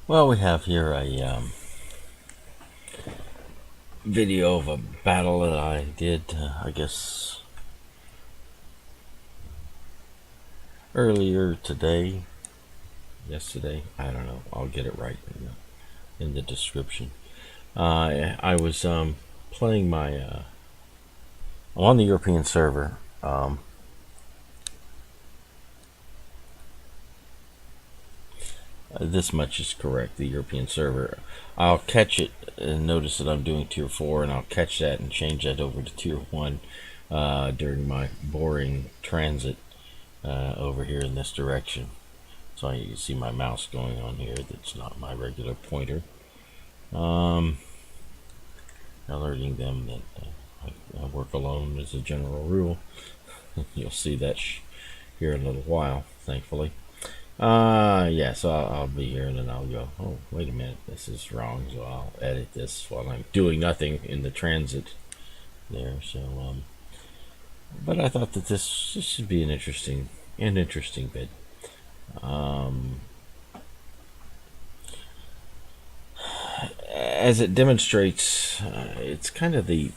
Well, we have here a video of a battle that I did, I guess, earlier today, yesterday. I don't know. I'll get it right in the description. I was playing my. I'm on the European server. This much is correct. The European server. I'll catch it and notice that I'm doing tier 4, and I'll catch that and change that over to tier 1 during my boring transit over here in this direction. So you can see my mouse going on here. That's not my regular pointer. Alerting them that I work alone as a general rule. You'll see that here in a little while, thankfully. Yeah, so I'll be here and then I'll go, oh, wait a minute, this is wrong, so I'll edit this while I'm doing nothing in the transit there. So, but I thought that this should be an interesting bit. As it demonstrates, it's kind of the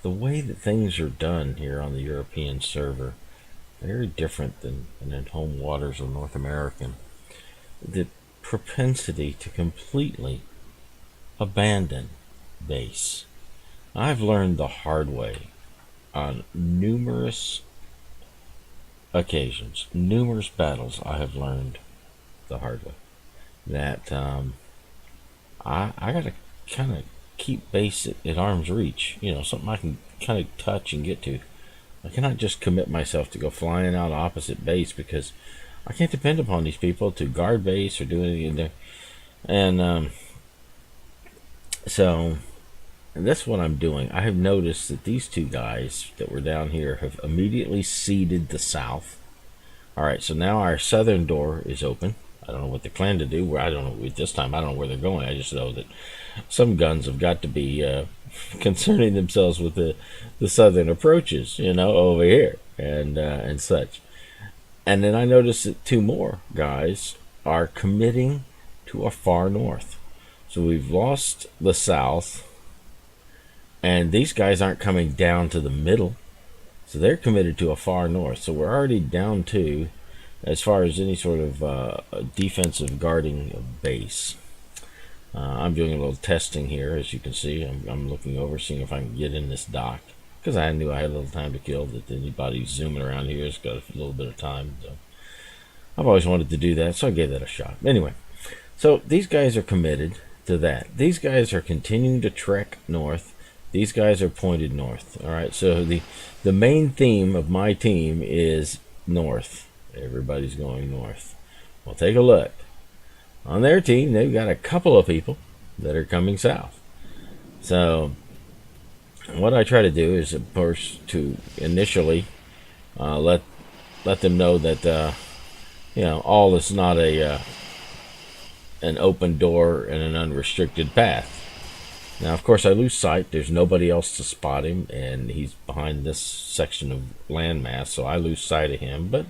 way that things are done here on the European server. Very different than in home waters of North American. The propensity to completely abandon base. I've learned the hard way on numerous occasions, numerous battles. I have learned the hard way that I gotta kind of keep base at arm's reach. You know, something I can kind of touch and get to. I cannot just commit myself to go flying out opposite base because I can't depend upon these people to guard base or do anything there. And so that's what I'm doing. I have noticed that these two guys that were down here have immediately ceded the south. Alright, so now our southern door is open. I don't know what they plan to do. I don't know this time. I don't know where they're going. I just know that some guns have got to be concerning themselves with the southern approaches, you know, over here and such. And then I noticed that two more guys are committing to a far north. So we've lost the south, and these guys aren't coming down to the middle. So they're committed to a far north. So we're already down to, as far as any sort of defensive guarding of base. I'm doing a little testing here, as you can see. I'm looking over, seeing if I can get in this dock, because I knew I had a little time to kill. That anybody zooming around here has got a little bit of time. So I've always wanted to do that, so I gave that a shot. Anyway, so these guys are committed to that. These guys are continuing to trek north. These guys are pointed north. All right, so the main theme of my team is north. Everybody's going north. Well, take a look. On their team, they've got a couple of people that are coming south. So what I try to do is, of course, to initially let them know that you know, all is not an open door and an unrestricted path. Now, of course, I lose sight. There's nobody else to spot him, and he's behind this section of landmass, so I lose sight of him. But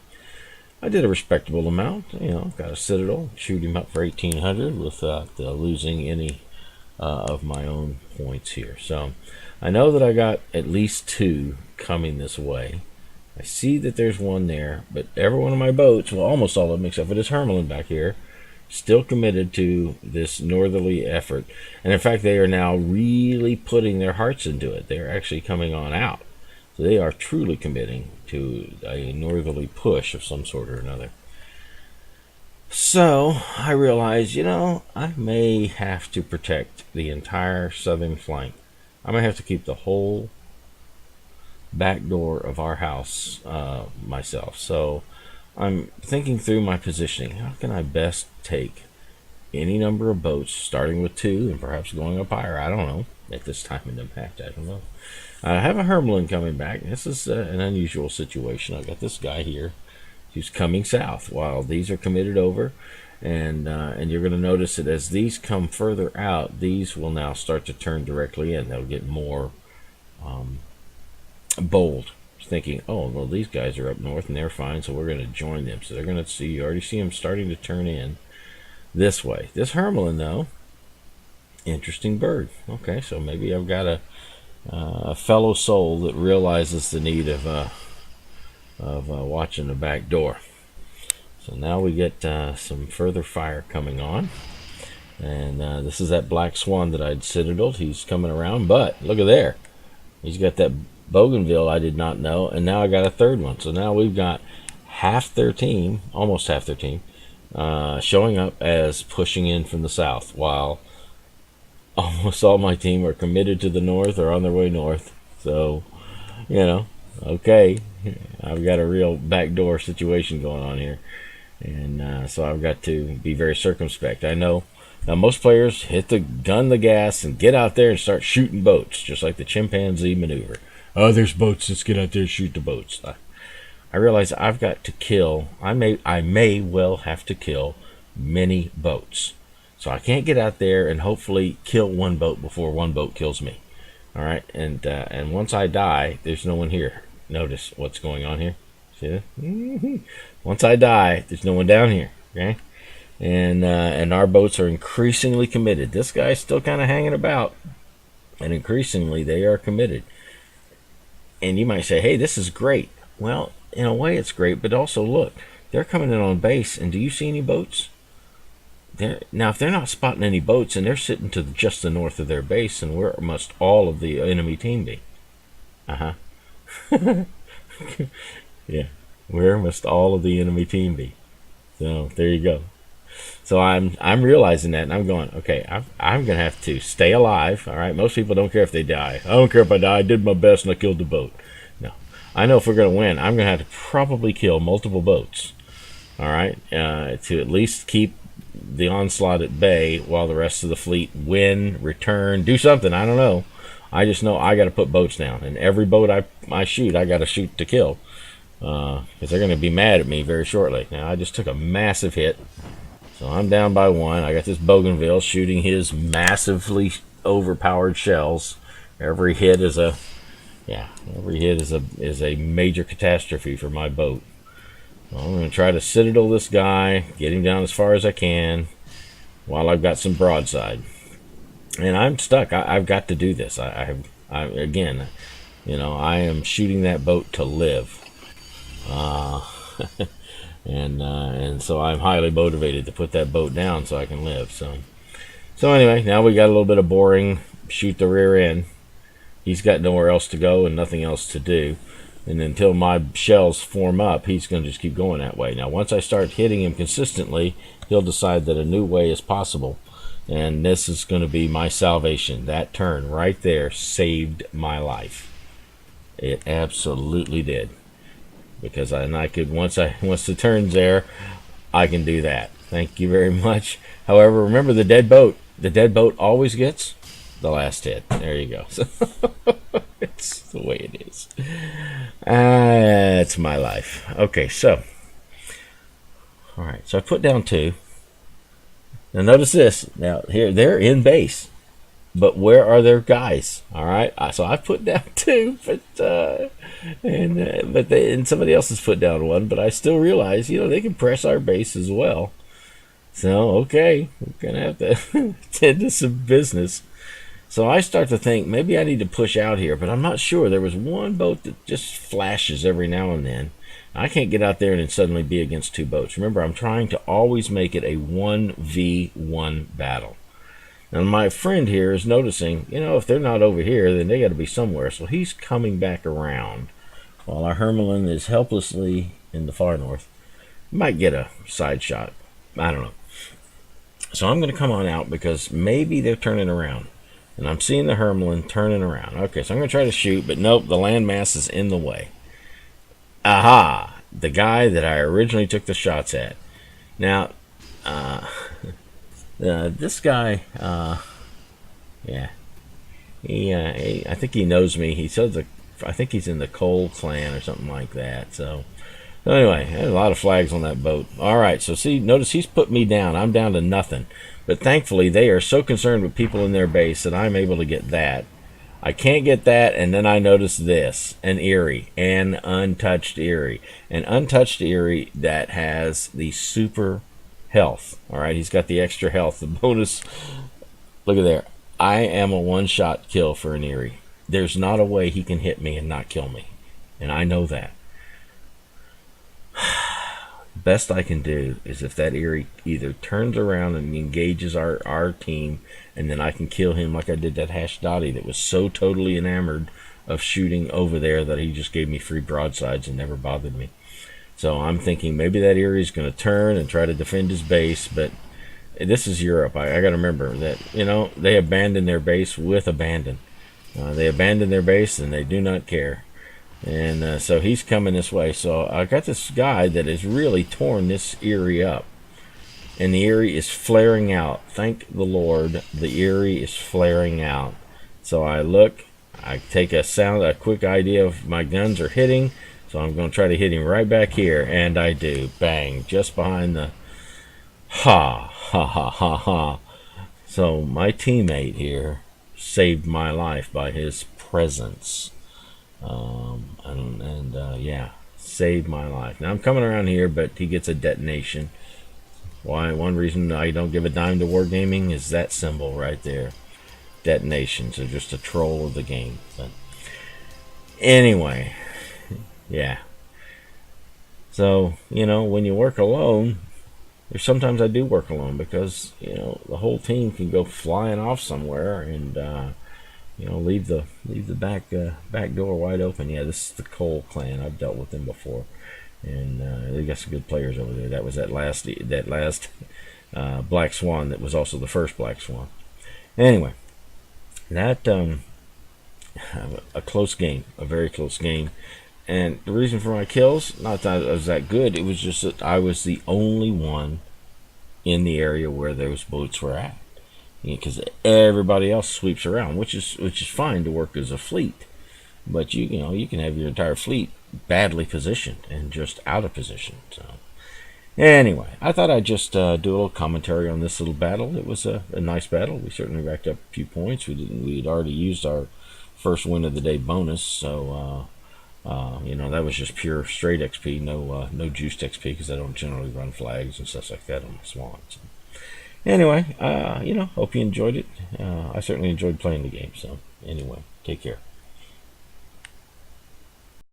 I did a respectable amount. You know, got a citadel, shoot him up for 1,800 without losing any of my own points here. So I know that I got at least two coming this way. I see that there's one there, but every one of my boats, well, almost all of them except for this Hermelin back here, still committed to this northerly effort. And in fact, they are now really putting their hearts into it. They're actually coming on out. So they are truly committing to a northerly push of some sort or another. So I realized, you know, I may have to protect the entire southern flank. I may have to keep the whole back door of our house myself. So I'm thinking through my positioning. How can I best take any number of boats, starting with 2 and perhaps going up higher? I don't know. At this time in the match, I don't know. I have a Hermelin coming back. This is an unusual situation. I've got this guy here who's coming south while these are committed over. And you're going to notice that as these come further out, these will now start to turn directly in. They'll get more bold, thinking, oh, well, these guys are up north and they're fine, so we're going to join them. So they're going to see, you already see them starting to turn in. this way. This Hermelin, though, interesting bird. Okay, so maybe I've got a fellow soul that realizes the need of watching the back door. So now we get some further fire coming on. And this is that black swan that I'd citadeled. He's coming around, but look at there. He's got that bougainville I did not know, and now I got a third one. So now we've got half their team, almost half their team, showing up as pushing in from the south, while almost all my team are committed to the north or on their way north. So, you know, okay, I've got a real backdoor situation going on here. And so I've got to be very circumspect. I know now most players hit the gas and get out there and start shooting boats, just like the chimpanzee maneuver. Oh, there's boats. Let's get out there and shoot the boats. I realize I've got to kill. I may well have to kill many boats. So I can't get out there and hopefully kill one boat before one boat kills me. All right, and once I die, there's no one here. Notice what's going on here. See that? Once I die, there's no one down here. Okay. And our boats are increasingly committed. This guy's still kind of hanging about, and increasingly they are committed. And you might say, hey, this is great. Well, in a way it's great, but also look, they're coming in on base, and do you see any boats? Now, if they're not spotting any boats and they're sitting to just the north of their base, then where must all of the enemy team be? Yeah, where must all of the enemy team be? So there you go. So I'm realizing that, and I'm going, okay, I'm gonna have to stay alive. All right, most people don't care if they die. I don't care if I die. I did my best and I killed the boat. No, I know if we're gonna win, I'm gonna have to probably kill multiple boats. All right, to at least keep the onslaught at bay while the rest of the fleet win, return, do something. I don't know. I just know I got to put boats down, and every boat I shoot, I got to shoot to kill, because they're going to be mad at me very shortly. Now I just took a massive hit. So I'm down by one. I got this bougainville shooting his massively overpowered shells. Every hit is a major catastrophe for my boat. So I'm going to try to citadel this guy, get him down as far as I can, while I've got some broadside. And I'm stuck. I've got to do this. Again, you know, I am shooting that boat to live. And so I'm highly motivated to put that boat down so I can live. So anyway, now we got a little bit of boring, shoot the rear end. He's got nowhere else to go and nothing else to do. And until my shells form up, he's going to just keep going that way. Now, once I start hitting him consistently, he'll decide that a new way is possible. And this is going to be my salvation. That turn right there saved my life. It absolutely did. Because I could once the turn's there, I can do that. Thank you very much. However, remember the dead boat. The dead boat always gets the last hit. There you go. So it's the way it is. It's my life. Okay, so all right. So I put down two. Now notice this. Now here they're in base, but where are their guys? All right. So I put down two, but somebody else has put down one. But I still realize, you know, they can press our base as well. So okay, we're gonna have to tend to some business. So I start to think maybe I need to push out here, but I'm not sure. There was one boat that just flashes every now and then. I can't get out there and then suddenly be against two boats. Remember, I'm trying to always make it a 1v1 battle. Now my friend here is noticing, you know, if they're not over here, then they got to be somewhere. So he's coming back around while our Hermelin is helplessly in the far north. Might get a side shot. I don't know. So I'm going to come on out because maybe they're turning around. And I'm seeing the Hermelin turning around. Okay, so I'm going to try to shoot, but nope, the landmass is in the way. Aha! The guy that I originally took the shots at. Now, this guy, yeah, I think he knows me. He says I think he's in the Cole clan or something like that. So anyway, there's a lot of flags on that boat. All right, so see, notice he's put me down. I'm down to nothing. But thankfully, they are so concerned with people in their base that I'm able to get that. I can't get that, and then I notice this, an untouched Erie. An untouched Erie that has the super health. All right, he's got the extra health, the bonus. Look at there. I am a one-shot kill for an Eerie. There's not a way he can hit me and not kill me, and I know that. Best I can do is if that Eerie either turns around and engages our team, and then I can kill him like I did that Hash Dottie that was so totally enamored of shooting over there that he just gave me free broadsides and never bothered me. So I'm thinking maybe that Erie's going to turn and try to defend his base, but this is Europe. I got to remember that, you know, they abandon their base with abandon. They abandon their base and they do not care. And so he's coming this way. So I got this guy that has really torn this Eerie up. And the Eerie is flaring out. Thank the Lord, the Eerie is flaring out. So I look, I take a quick idea of my guns are hitting. So I'm going to try to hit him right back here. And I do. Bang. Just behind the... Ha. Ha ha ha ha. So my teammate here saved my life by his presence. Yeah, saved my life. Now I'm coming around here, but he gets a detonation. Why? One reason I don't give a dime to Wargaming is that symbol right there. Detonation. So just a troll of the game. But anyway, yeah. So, you know, when you work alone, or sometimes I do work alone because, you know, the whole team can go flying off somewhere and you know, leave the back door wide open. Yeah, this is the Cole clan. I've dealt with them before, and they got some good players over there. That was that last Black Swan that was also the first Black Swan. Anyway, that a close game, a very close game, and the reason for my kills, not that I was that good, it was just that I was the only one in the area where those boats were at. Because everybody else sweeps around, which is fine to work as a fleet, but you know you can have your entire fleet badly positioned and just out of position. So anyway, I thought I'd just do a little commentary on this little battle. It was a nice battle. We certainly racked up a few points. We'd already used our first win of the day bonus, so you know, that was just pure straight XP, no juiced XP, because I don't generally run flags and stuff like that on the Swan. So. Anyway, you know, hope you enjoyed it. I certainly enjoyed playing the game. So, anyway, take care.